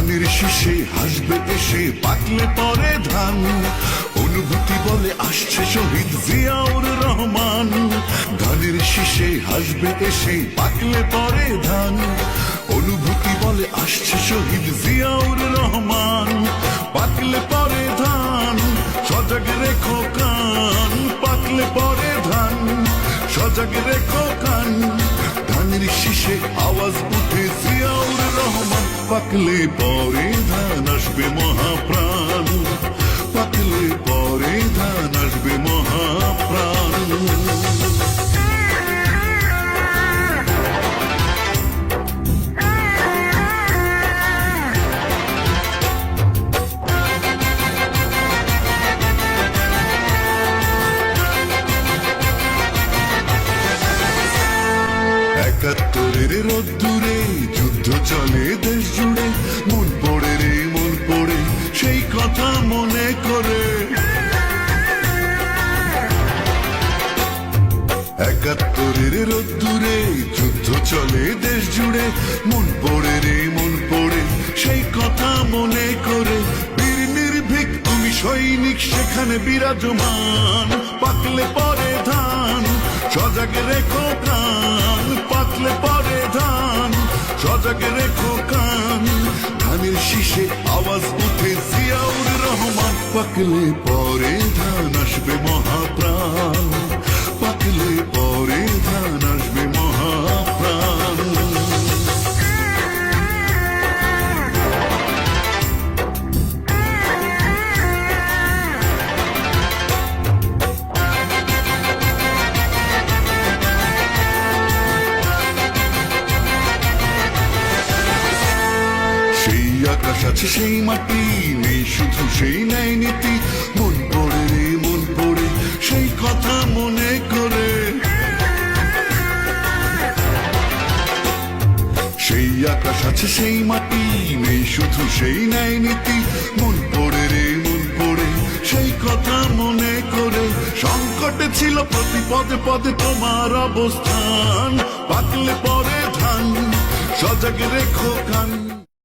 ধানের শীষে হাসবে এসে পাকলে পরে ধান, অনুভূতি বলে আসছে শহীদ জিয়াউর রহমান। ধানের শীষে হাসবে এসে পাকলে পরে ধান, অনুভূতি বলে আসছে শহীদ জিয়াউর রহমান। পাকলে পরে ধান সজাগ রেখো কান, পাকলে পরে ধান সজাগ রেখো কান। ধানের শীষে আওয়াজ উঠে জিয়াউর রহমান, পাকলে পরে ধান আসবে মহাপ্রাণ, পাকলে পরে ধান আসবে মহাপ্রাণ। একাত্তরের রোদ্দুরে যুদ্ধ চলে দেশ জুড়ে, মন পড়ে রে মন পড়ে সেই কথা মনে করে। একাত্তরের রোদ্দুরে যুদ্ধ চলে দেশ জুড়ে, মন পড়ে রে মন পড়ে সেই কথা মনে করে। বীর নির্ভীক তুমি সৈনিক সেখানে বিরাজমান, পাকলে পরে ধান সজাগ রেখো কান, পাকলে পরে ধান সজাগ রেখো কান। ধানের শীষে আওয়াজ উঠে জিয়াউর রহমান, পাকলে পরে ধান আসবে মহাপ্রাণ, পাকলে পরে ধান আসবে মহাপ্রাণ। সেই আকাশ আছে সেই মাটি নেই শুধু সেই ন্যায় নীতি, মন পড়ে রে মন পড়ে সেই কথা মনে করে। সেই আকাশ আছে সেই মাটি নেই শুধু সেই ন্যায় নীতি, মন পড়ে রে মন পড়ে সেই কথা মনে করে। সংকটে ছিল প্রতি পদে পদে তোমার অবস্থান, পাকলে পরে ধান সজাগ রেখো কান।